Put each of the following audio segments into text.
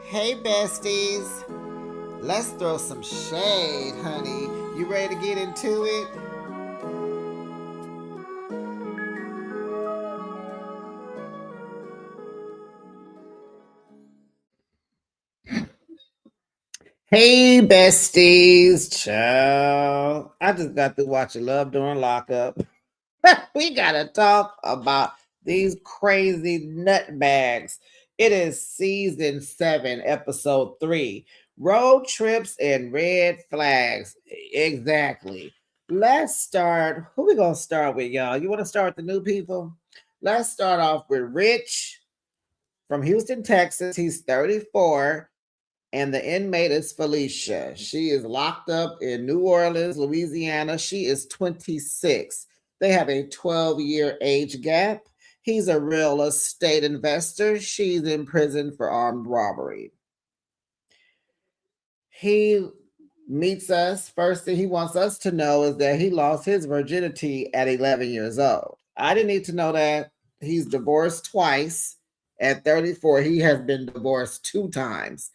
Hey, besties. Let's throw some shade, honey. You ready to get into it? Hey, besties. Ciao. I just got to watch Love during Lockup. We got to talk about these crazy nutbags. It is season 7, episode 3. Road trips and red flags. Exactly. Let's start. Who we gonna start with, y'all? You want to start with the new people? Let's start off with Rich from Houston, Texas. He's 34, and the inmate is Felicia. She is locked up in New Orleans, Louisiana. She is 26. They have a 12-year age gap. He's a real estate investor. She's in prison for armed robbery. He meets us. First thing he wants us to know is that he lost his virginity at 11 years old. I didn't need to know that. He's divorced twice. At 34, he has been divorced 2 times.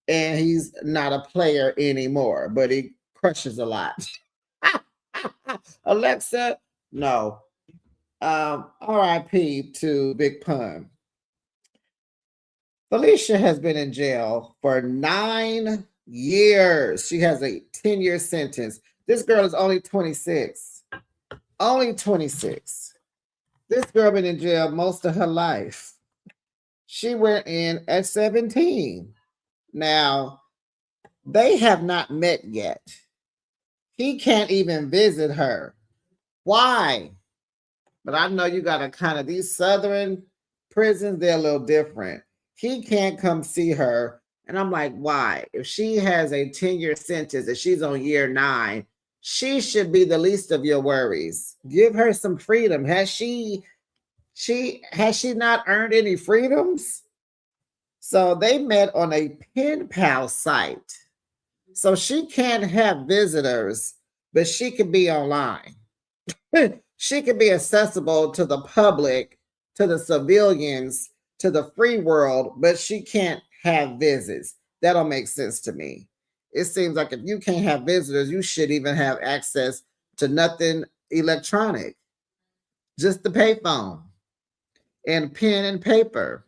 And he's not a player anymore, but he crushes a lot. Alexa, no. RIP to Big Pun. Felicia has been in jail for 9 years. She has a 10-year sentence. This girl is only 26. Only 26. This girl been in jail most of her life. She went in at 17. Now, they have not met yet. He can't even visit her. Why? But I know you got to kind of, these southern prisons, they're a little different. He can't come see her. And I'm like, why? If she has a 10-year sentence and she's on year 9, she should be the least of your worries. Give her some freedom. Has she not earned any freedoms? So they met on a pen pal site. So she can't have visitors, but she can be online. She can be accessible to the public, to the civilians, to the free world, but she can't have visits. That don't make sense to me. It seems like if you can't have visitors, you should even have access to nothing electronic, just the payphone and pen and paper.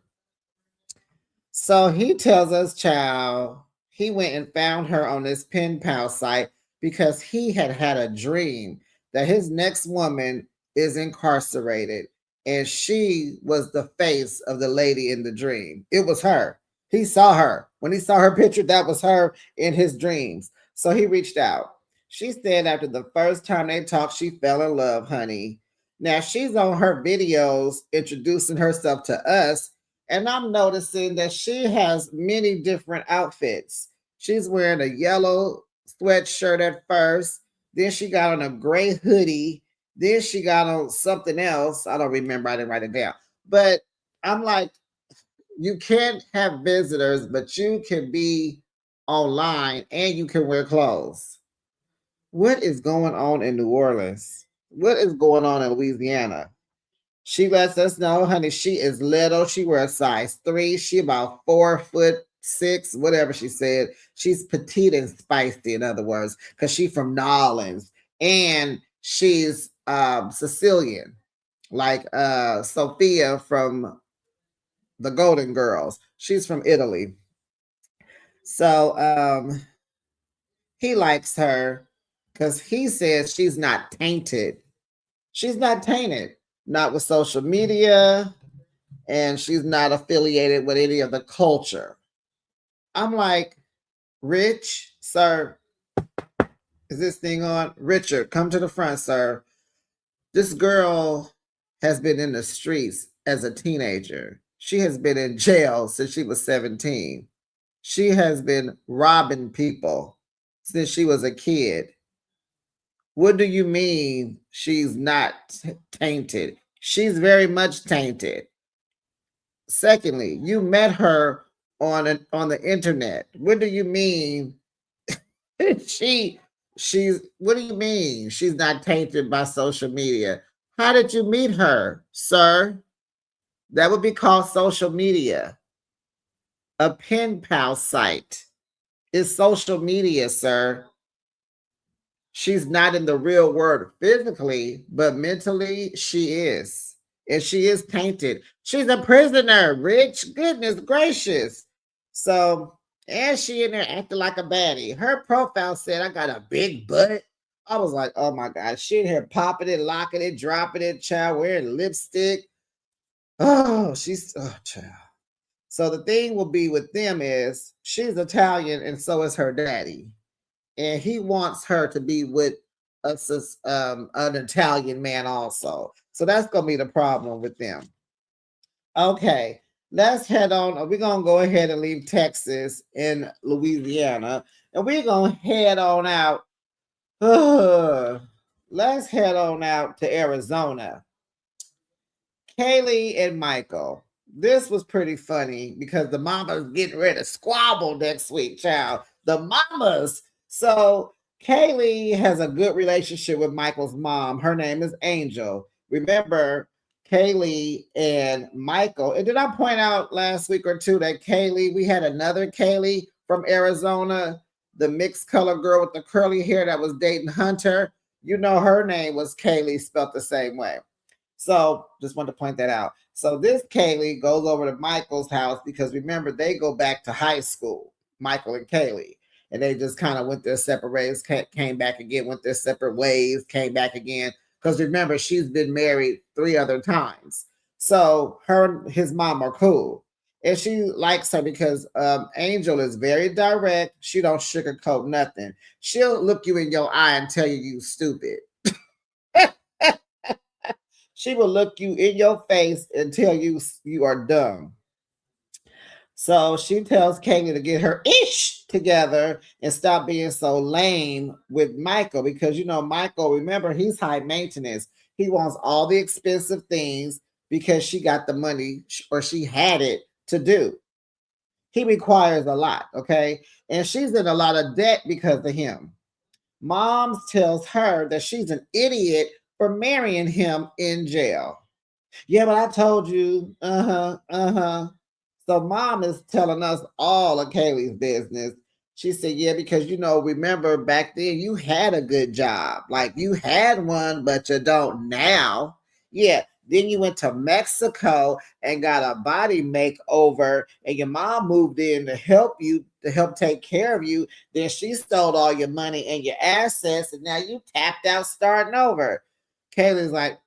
So he tells us, child, he went and found her on this pen pal site because he had had a dream that his next woman is incarcerated, and she was the face of the lady in the dream. It was her. He saw her. When he saw her picture, that was her in his dreams. So he reached out. She said after the first time they talked, she fell in love, honey. Now she's on her videos introducing herself to us, and I'm noticing that she has many different outfits. She's wearing a yellow sweatshirt at first. Then she got on a gray hoodie. Then she got on something else. I don't remember. I didn't write it down. But I'm like, you can't have visitors, but you can be online and you can wear clothes. What is going on in New Orleans? What is going on in Louisiana? She lets us know, honey, she is little. She wears size 3. She about 4'6", whatever she said. She's petite and spicy, in other words, because she's from New Orleans. And she's Sicilian, like Sophia from the Golden Girls. She's from Italy. So he likes her because he says she's not tainted. She's not tainted, not with social media, and she's not affiliated with any of the culture. I'm like, Rich, sir, is this thing on? Richard, come to the front, sir. This girl has been in the streets as a teenager. She has been in jail since she was 17. She has been robbing people since she was a kid. What do you mean she's not tainted? She's very much tainted. Secondly, you met her on the internet. What do you mean she's what do you mean she's not tainted by social media? How did you meet her, sir? That would be called social media. A pen pal site. It's social media, sir. She's not in the real world physically, but mentally she is. And she is tainted. She's a prisoner, Rich. Goodness gracious. So, and she in there acting like a baddie. Her profile said, I got a big butt. I was like, oh my God. She in here popping it, locking it, dropping it, child, wearing lipstick. Oh, child. So the thing will be with them is she's Italian and so is her daddy. And he wants her to be with an Italian man also. So that's going to be the problem with them. Okay, let's head on. We're going to go ahead and leave Texas and Louisiana. And we're going to head on out. Let's head on out to Arizona. Kayleigh and Michael. This was pretty funny because the mama's getting ready to squabble next week, child. The mamas. So Kayleigh has a good relationship with Michael's mom. Her name is Angel. Remember, Kayleigh and Michael. And did I point out last week or two that Kayleigh, we had another Kayleigh from Arizona, the mixed color girl with the curly hair that was dating Hunter? You know, her name was Kayleigh, spelled the same way. So just wanted to point that out. So this Kayleigh goes over to Michael's house because remember, they go back to high school, Michael and Kayleigh. And they just kind of went their separate ways, came back again, went their separate ways, came back again. Because remember, she's been married 3 other times. So her and his mom are cool. And she likes her because Angel is very direct. She don't sugarcoat nothing. She'll look you in your eye and tell you stupid. She will look you in your face and tell you you are dumb. So she tells Kayleigh to get her ish together and stop being so lame with Michael because, you know, Michael, remember, he's high maintenance. He wants all the expensive things because she got the money or she had it to do. He requires a lot, okay? And she's in a lot of debt because of him. Mom tells her that she's an idiot for marrying him in jail. Yeah, but I told you. So mom is telling us all of Kayleigh's business. She said, yeah, because, you know, remember back then you had a good job. Like you had one, but you don't now. Yeah. Then you went to Mexico and got a body makeover and your mom moved in to help you, to help take care of you. Then she stole all your money and your assets and now you tapped out starting over. Kayleigh's like,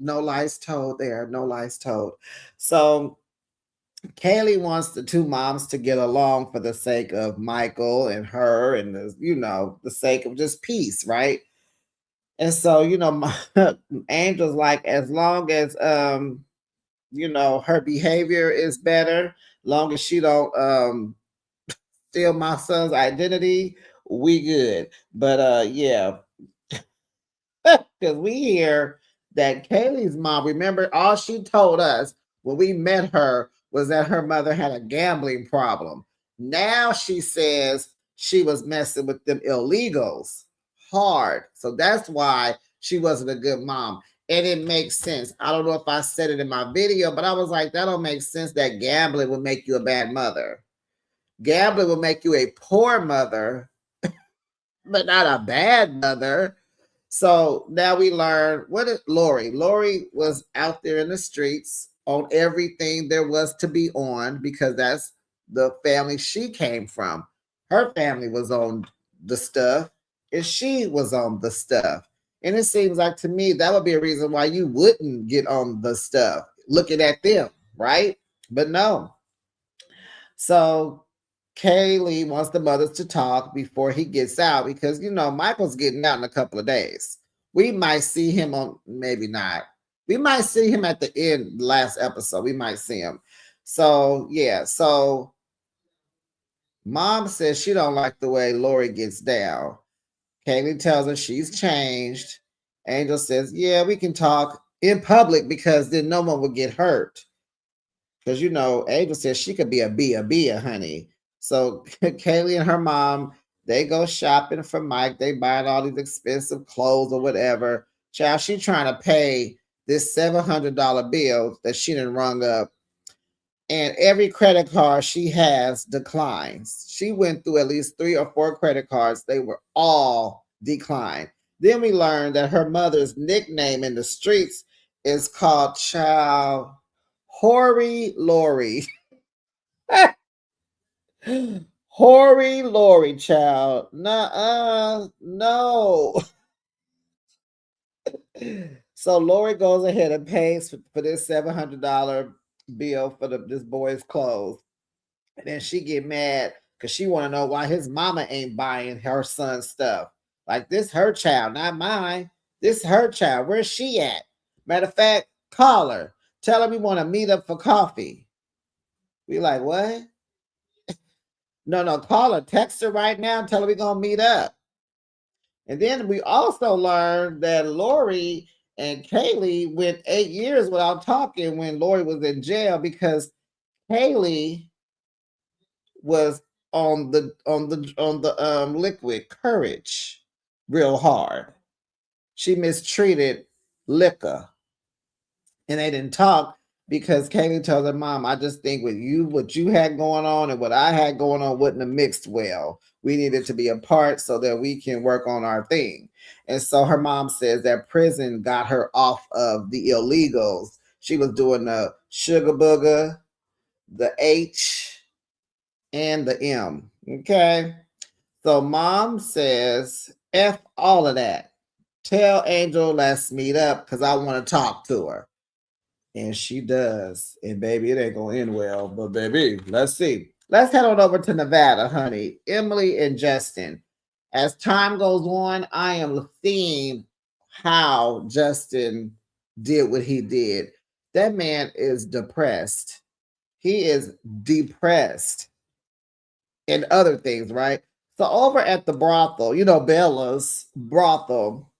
no lies told there. No lies told. So Kayleigh wants the 2 moms to get along for the sake of Michael and her and the sake of just peace, right? And so, Angel's like, as long as her behavior is better, long as she don't steal my son's identity, we good. But yeah. Because we hear that Kayleigh's mom, remember, all she told us when we met her was that her mother had a gambling problem. Now she says she was messing with them illegals hard. So that's why she wasn't a good mom. And it makes sense. I don't know if I said it in my video, but I was like, that don't make sense that gambling would make you a bad mother. Gambling will make you a poor mother, but not a bad mother. So now we learn what is Lori. Lori was out there in the streets on everything there was to be on because that's the family she came from. Her family was on the stuff and she was on the stuff. And it seems like to me that would be a reason why you wouldn't get on the stuff looking at them, right? But no. So Kayleigh wants the mothers to talk before he gets out because, Michael's getting out in a couple of days. We might see him on, maybe not. We might see him at the end, last episode. We might see him. So, yeah. So, mom says she don't like the way Lori gets down. Kayleigh tells her she's changed. Angel says, yeah, we can talk in public because then no one will get hurt. Because, Angel says she could be a honey. So Kayleigh and her mom, they go shopping for Mike. They buying all these expensive clothes or whatever. Child, she trying to pay this $700 bill that she done rung up and every credit card she has declines. She went through at least 3 or 4 credit cards. They were all declined. Then we learned that her mother's nickname in the streets is called Child Hoary Lori. Hoary Lori, child. Nuh-uh, no. So Lori goes ahead and pays for this $700 bill for this boy's clothes. And then she get mad because she want to know why his mama ain't buying her son stuff. Like, this her child, not mine. This her child. Where's she at? Matter of fact, call her. Tell her we want to meet up for coffee. We like, what? No, call her. Text her right now and tell her we going to meet up. And then we also learned that Lori and Kayleigh went 8 years without talking when Lori was in jail because Kayleigh was on the liquid courage real hard. She mistreated liquor, and they didn't talk because Kayleigh told her mom, I just think with you, what you had going on and what I had going on wouldn't have mixed well. We needed to be apart so that we can work on our thing. And so her mom says that prison got her off of the illegals. She was doing the sugar booger, the H, and the M. Okay. So mom says, F all of that. Tell Angel, let's meet up because I want to talk to her. And she does. And baby, it ain't going to end well. But baby, let's see. Let's head on over to Nevada, honey. Emily and Justin. As time goes on, I am seeing how Justin did what he did. That man is depressed. He is depressed. And other things, right? So over at the brothel, Bella's brothel,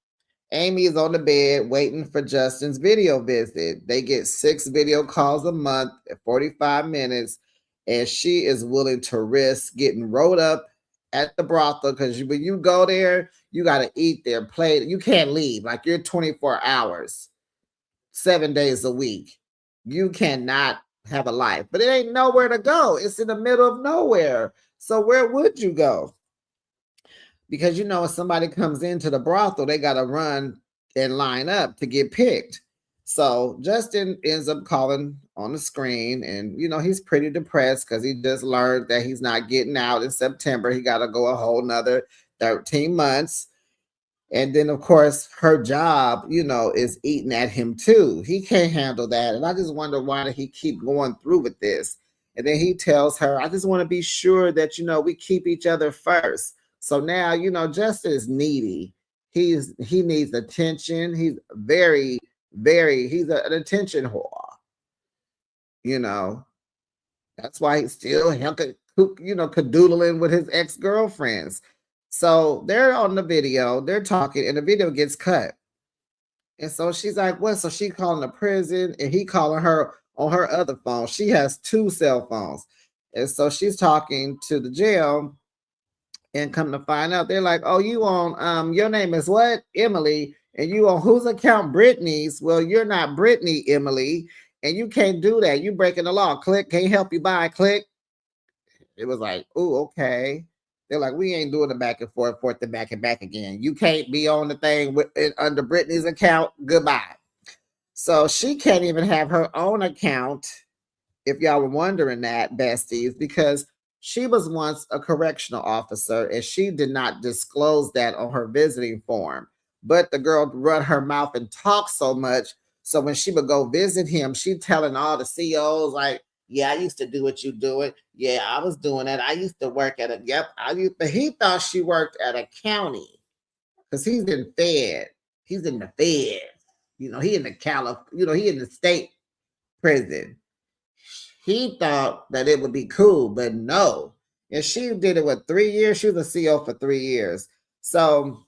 Amy is on the bed waiting for Justin's video visit. They get 6 video calls a month at 45 minutes, and she is willing to risk getting rolled up at the brothel because when you go there, you got to eat there, play. You can't leave. Like, you're 24 hours, 7 days a week. You cannot have a life, but it ain't nowhere to go. It's in the middle of nowhere. So where would you go? Because, if somebody comes into the brothel, they got to run and line up to get picked. So Justin ends up calling on the screen, and, he's pretty depressed because he just learned that he's not getting out in September. He got to go a whole nother 13 months. And then, of course, her job, is eating at him too. He can't handle that. And I just wonder, why did he keep going through with this? And then he tells her, I just want to be sure that, we keep each other first. So now, Justin is needy. He needs attention. He's very, very, he's an attention whore. That's why he's still, cadoodling with his ex-girlfriends. So they're on the video, they're talking, and the video gets cut. And so she's like, what? So she calling the prison, and he calling her on her other phone. She has 2 cell phones. And so she's talking to the jail, and come to find out, they're like, oh, you on, your name is what? Emily. And you on whose account? Brittany's. Well, you're not Brittany, Emily. And you can't do that. You breaking the law. Click. Can't help you buy. Click. It was like, oh, okay. They're like, we ain't doing the back and forth and back and back again. You can't be on the thing under Brittany's account. Goodbye. So she can't even have her own account, if y'all were wondering that, besties, because she was once a correctional officer and she did not disclose that on her visiting form. But the girl run her mouth and talk so much. So when she would go visit him, she telling all the CEOs, like, yeah, I used to do what you doing. Yeah, I was doing that. I used to work at but he thought she worked at a county because he's in Fed. He's in the Fed. He in the he in the state prison. He thought that it would be cool, but no. And she did it with 3 years. She was a CEO for 3 years. So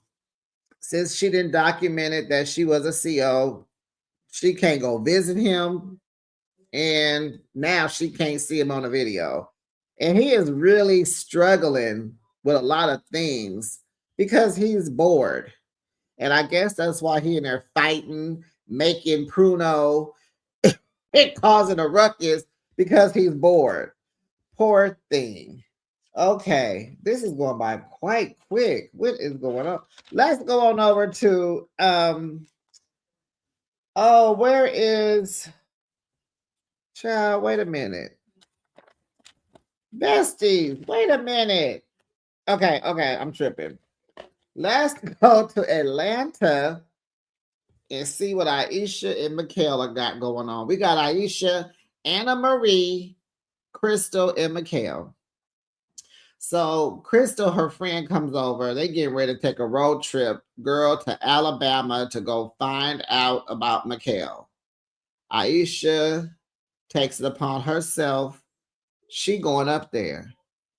since she didn't document it that she was a CEO, she can't go visit him. And now she can't see him on the video. And he is really struggling with a lot of things because he's bored. And I guess that's why he in there fighting, making pruno, and causing a ruckus, because he's bored. Poor thing. Okay, this is going by quite quick. What is going on? Let's go on over to oh, where is child? Wait a minute. Besties, wait a minute. Okay, I'm tripping. Let's go to Atlanta and see what Aisha and Michaela got going on. We got Aisha, Anna Marie, Crystal, and Mikhail. So Crystal, her friend, comes over. They getting ready to take a road trip, girl, to Alabama to go find out about Mikhail. Aisha takes it upon herself. She going up there.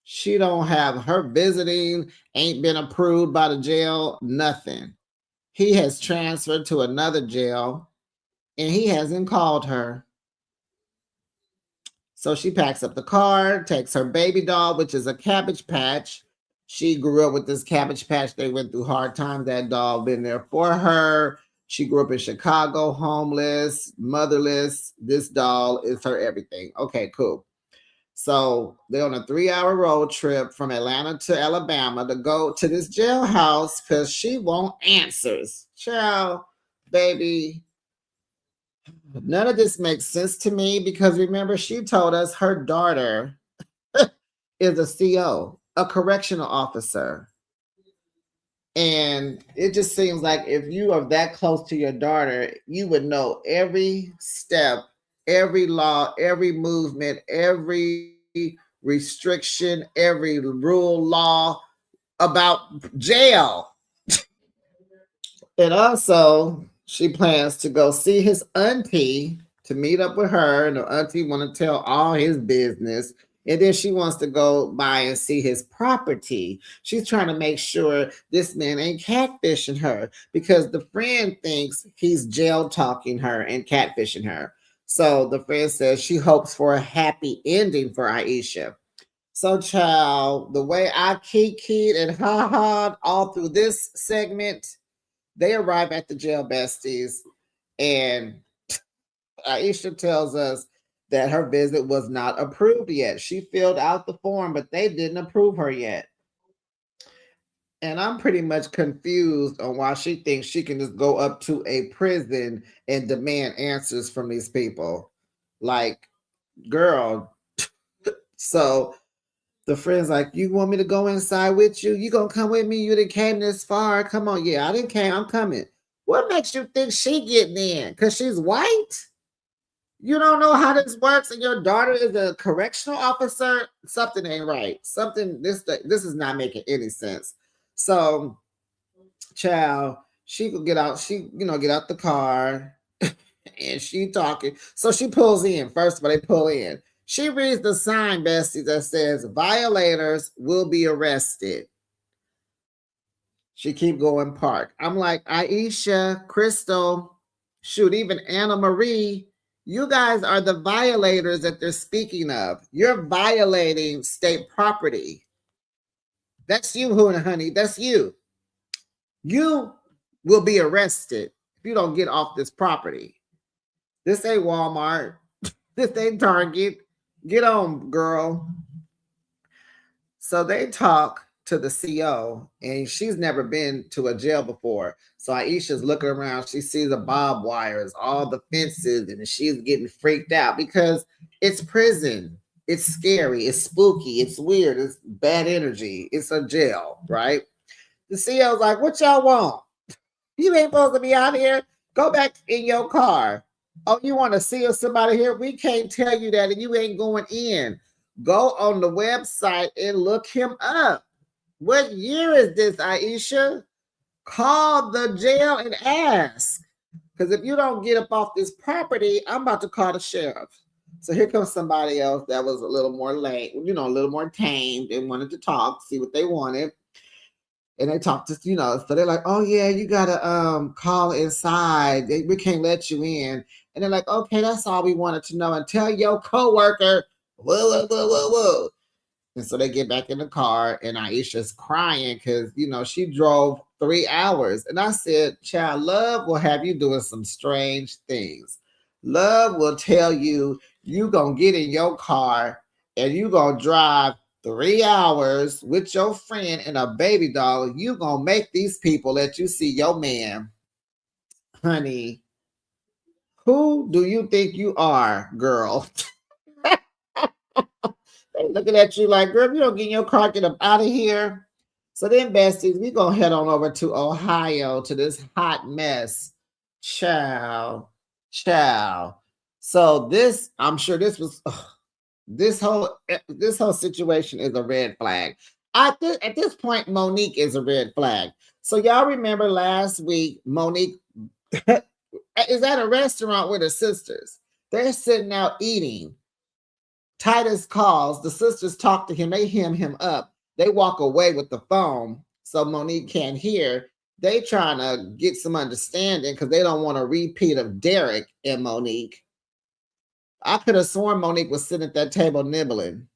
She don't have her visiting, ain't been approved by the jail, nothing. He has transferred to another jail and he hasn't called her. So she packs up the car, takes her baby doll, which is a Cabbage Patch. She grew up with this Cabbage Patch. They went through hard times. That doll been there for her. She grew up in Chicago, homeless, motherless. This doll is her everything. Okay, cool. So they're on a 3-hour road trip from Atlanta to Alabama to go to this jailhouse because she want answers. Child, baby, none of this makes sense to me because remember, she told us her daughter is a CO, a correctional officer. And it just seems like if you are that close to your daughter, you would know every step, every law, every movement, every restriction, every rule, law about jail. And also, she plans to go see his auntie to meet up with her, and the auntie want to tell all his business. And then she wants to go by and see his property. She's trying to make sure this man ain't catfishing her because the friend thinks he's jail talking her and catfishing her. So the friend says she hopes for a happy ending for Aisha. So, child, the way I kikied and ha-ha all through this segment, they arrive at the jail, besties, and Aisha tells us that her visit was not approved yet. She filled out the form, but they didn't approve her yet. And I'm pretty much confused on why she thinks she can just go up to a prison and demand answers from these people. Like, girl. So the friend's like, you want me to go inside with you? You gonna come with me? You done came this far. Come on. Yeah, I didn't came. I'm coming. What makes you think she getting in? Because she's white? You don't know how this works, and your daughter is a correctional officer. Something ain't right. This is not making any sense. So, child, she could get out. She get out the car, and she talking. So she pulls in. First of all, they pull in. She reads the sign, bestie, that says violators will be arrested. She keep going park. I'm like, Aisha, Crystal, shoot, even Anna Marie. You guys are the violators that they're speaking of. You're violating state property. That's you, honey. That's you. You will be arrested if you don't get off this property. This ain't Walmart. This ain't Target. Get on, girl. So they talk to the CO, and she's never been to a jail before. So Aisha's looking around. She sees the barbed wires, all the fences, and she's getting freaked out because it's prison. It's scary. It's spooky. It's weird. It's bad energy. It's a jail, right? The CO's like, what y'all want? You ain't supposed to be out here. Go back in your car. Oh, you want to see somebody here? We can't tell you that, and you ain't going in. Go on the website and look him up. What year is this, Aisha? Call the jail and ask. Because if you don't get up off this property, I'm about to call the sheriff. So here comes somebody else that was a little more late, a little more tamed and wanted to talk, see what they wanted. And they talked to, so they're like, oh yeah, you gotta call inside. We can't let you in. And they're like, okay, that's all we wanted to know. And tell your coworker, whoa. And so they get back in the car, and Aisha's crying because, she drove 3 hours. And I said, child, love will have you doing some strange things. Love will tell you you gonna get in your car and you gonna drive 3 hours with your friend and a baby doll. You gonna make these people let you see your man. Honey, who do you think you are, girl? They looking at you like, girl, if you don't get in your car, get up out of here. So then, besties, we gonna head on over to Ohio to this hot mess. Ciao, ciao. So this, I'm sure this was this whole situation is a red flag. At this point, Monique is a red flag. So y'all remember last week, Monique is at a restaurant with her sisters. They're sitting out eating. Titus calls. The sisters talk to him. They hem him up. They walk away with the phone so Monique can't hear. They trying to get some understanding because they don't want a repeat of Derek and Monique. I could have sworn Monique was sitting at that table nibbling.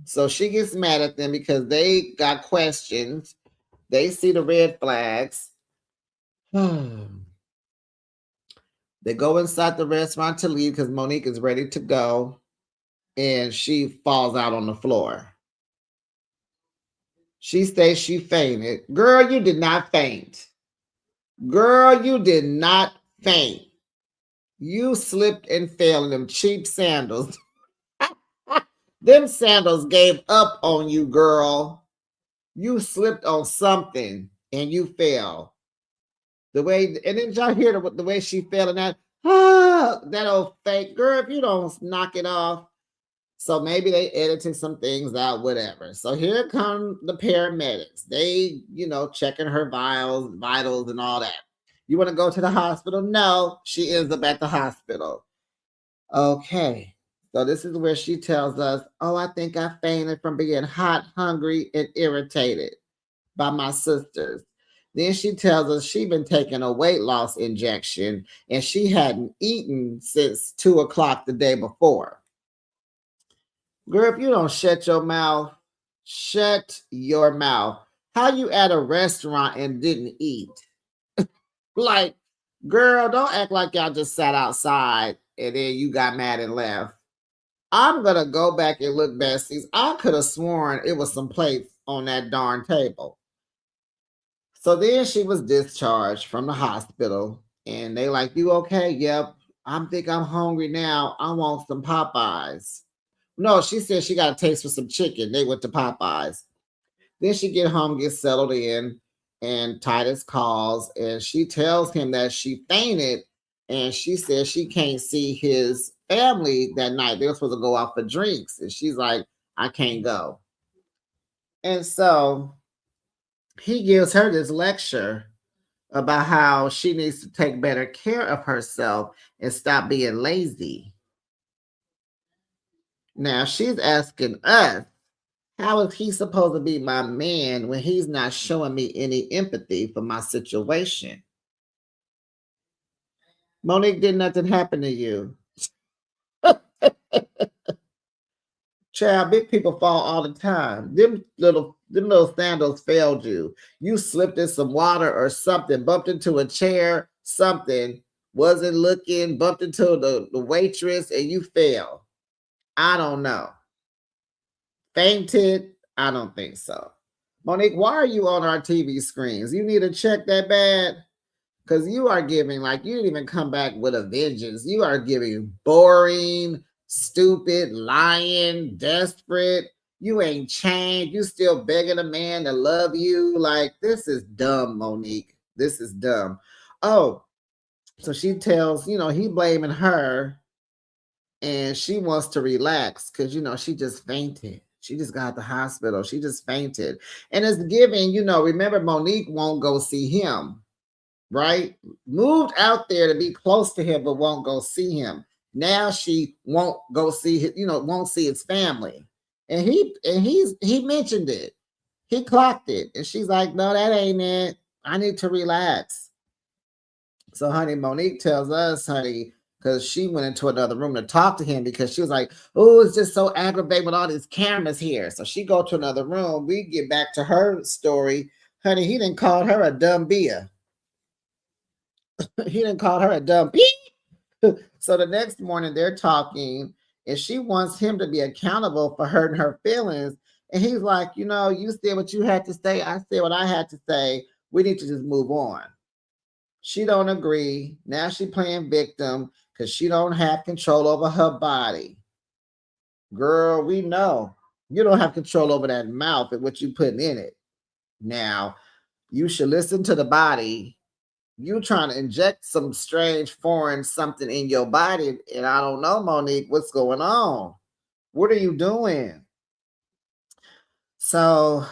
So she gets mad at them because they got questions. They see the red flags. They go inside the restaurant to leave because Monique is ready to go. And she falls out on the floor. She states she fainted. Girl, you did not faint. Girl, you did not faint. You slipped and fell in them cheap sandals. Them sandals gave up on you, girl. You slipped on something and you fell. The way, and then y'all hear the way she fell in that, that old fake girl, if you don't knock it off. So maybe they edited some things out, whatever. So here come the paramedics. They, checking her vitals and all that. You want to go to the hospital? No, she ends up at the hospital. Okay. So this is where she tells us, oh, I think I fainted from being hot, hungry, and irritated by my sisters. Then she tells us she'd been taking a weight loss injection and she hadn't eaten since 2 o'clock the day before. Girl, if you don't shut your mouth, shut your mouth. How you at a restaurant and didn't eat? Like, girl, don't act like y'all just sat outside and then you got mad and left. I'm going to go back and look, besties. I could have sworn it was some plates on that darn table. So then she was discharged from the hospital and they like, you okay? Yep. I think I'm hungry now. I want some Popeyes. No, she said she got a taste for some chicken. They went to Popeyes. Then she get home, get settled in, and Titus calls and she tells him that she fainted and she says she can't see his family that night. They were supposed to go out for drinks. And she's like, I can't go. And so he gives her this lecture about how she needs to take better care of herself and stop being lazy. Now she's asking us, how is he supposed to be my man when he's not showing me any empathy for my situation? Monique, did nothing happen to you? Child, big people fall all the time. Them little sandals failed you. You slipped in some water or something, bumped into a chair, something, wasn't looking, bumped into the waitress, and you fell. I don't know. Fainted? I don't think so. Monique, why are you on our TV screens? You need to check that bad? Because you are giving, like, you didn't even come back with a vengeance. You are giving boring, stupid, lying, desperate. You ain't changed. You still begging a man to love you. Like, this is dumb, Monique. This is dumb. Oh, so she tells, he blaming her and she wants to relax because, she just fainted. She just got to the hospital. She just fainted. And it's giving, remember Monique won't go see him, right? Moved out there to be close to him, but won't go see him. Now she won't go see his, won't see his family. And he mentioned it. He clocked it. And she's like, no, that ain't it. I need to relax. So, honey, Monique tells us, honey, because she went into another room to talk to him because she was like, oh, it's just so aggravating with all these cameras here. So she go to another room. We get back to her story. Honey, he didn't call her a dumb bia. He didn't call her a dumb bee. So the next morning they're talking, and she wants him to be accountable for hurting her feelings. And he's like, you know, you said what you had to say. I said what I had to say. We need to just move on. She don't agree. Now she playing victim because she don't have control over her body. Girl, we know you don't have control over that mouth and what you putting in it. Now, you should listen to the body. You trying to inject some strange foreign something in your body, and I don't know, Monique, what's going on? What are you doing? So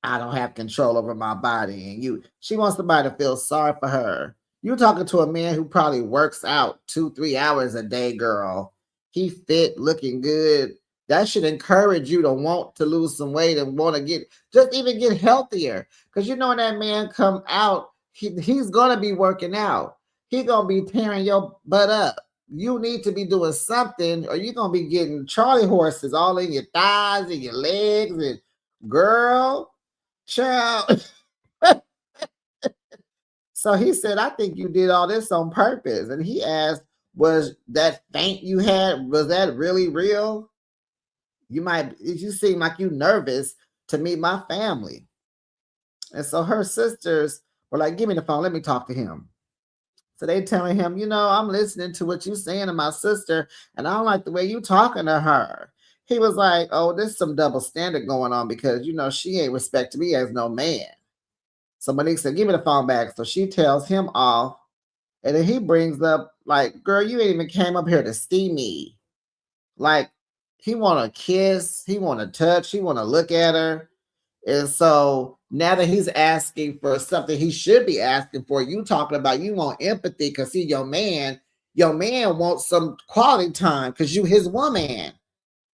I don't have control over my body, and she wants somebody to feel sorry for her. You talking to a man who probably works out 2-3 hours a day, girl. He fit, looking good. That should encourage you to want to lose some weight and want to just even get healthier. Because you know when that man come out, he's gonna be working out. He's gonna be tearing your butt up. You need to be doing something, or you're gonna be getting Charlie horses all in your thighs and your legs, and girl, child. So he said, I think you did all this on purpose. And he asked, was that faint you had, was that really real? You seem like you nervous to meet my family. And so her sisters were like, give me the phone, let me talk to him. So they telling him, you know, I'm listening to what you saying to my sister, and I don't like the way you talking to her. He was like, oh, there's some double standard going on because, you know, she ain't respecting me as no man. So Monique said, give me the phone back. So she tells him off. And then he brings up, like, girl, you ain't even came up here to see me. Like, he want to kiss, he want to touch, he want to look at her. And so now that he's asking for something he should be asking for, you talking about you want empathy because he your man wants some quality time because you his woman.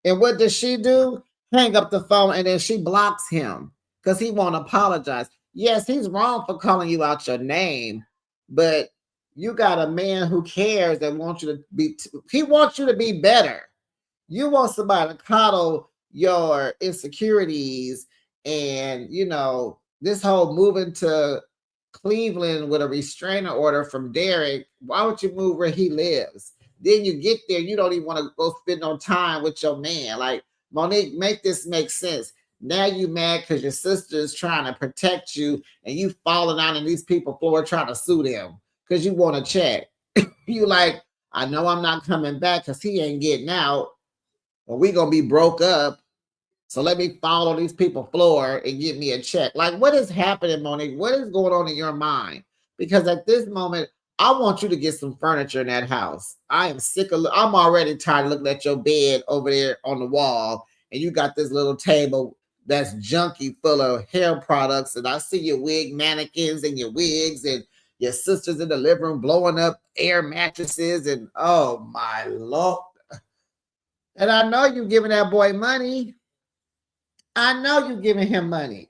And what does she do? Hang up the phone, and then she blocks him because he won't apologize. Yes, he's wrong for calling you out your name, but you got a man who cares and wants you to be, he wants you to be better. You want somebody to coddle your insecurities, and you know, this whole moving to Cleveland with a restraining order from Derek, why would you move where he lives? Then you get there, you don't even want to go spend no time with your man. Like, Monique, make this make sense. Now you mad because your sister is trying to protect you, and you falling out in these people floor trying to sue them because you want to check. You like, I know I'm not coming back because he ain't getting out, or we gonna be broke up. So let me follow these people floor and get me a check. Like, what is happening, Monique? What is going on in your mind? Because at this moment, I want you to get some furniture in that house. I am sick of, I'm already tired of looking at your bed over there on the wall, and you got this little table that's junky full of hair products, and I see your wig mannequins and your wigs, and your sisters in the living room blowing up air mattresses, and oh my Lord. And I know you giving that boy money. I know you giving him money.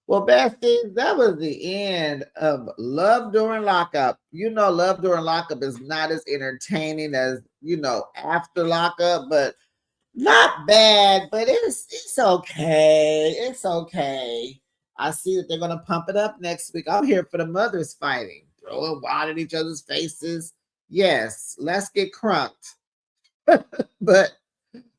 Well, besties, that was the end of Love During Lockup. You know, Love During Lockup is not as entertaining as, you know, After Lockup, but not bad, but it's okay. It's okay. I see that they're going to pump it up next week. I'm here for the mothers fighting, throwing water at each other's faces. Yes, let's get crunked. But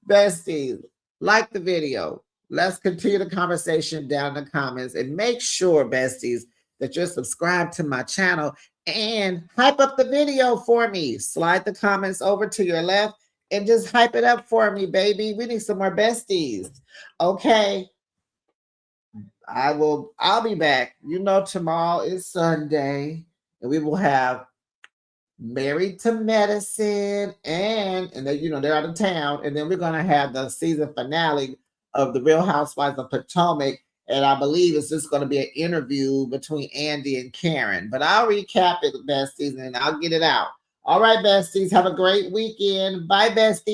besties, like the video. Let's continue the conversation down in the comments, and make sure, besties, that you're subscribed to my channel and hype up the video for me. Slide the comments over to your left and just hype it up for me, baby. We need some more besties. Okay. I'll be back. You know, tomorrow is Sunday, and we will have Married to Medicine, and then, you know, they're out of town, and then we're gonna have the season finale of the Real Housewives of Potomac, and I believe it's just gonna be an interview between Andy and Karen. But I'll recap it, besties, and I'll get it out. All right, besties, have a great weekend. Bye, besties.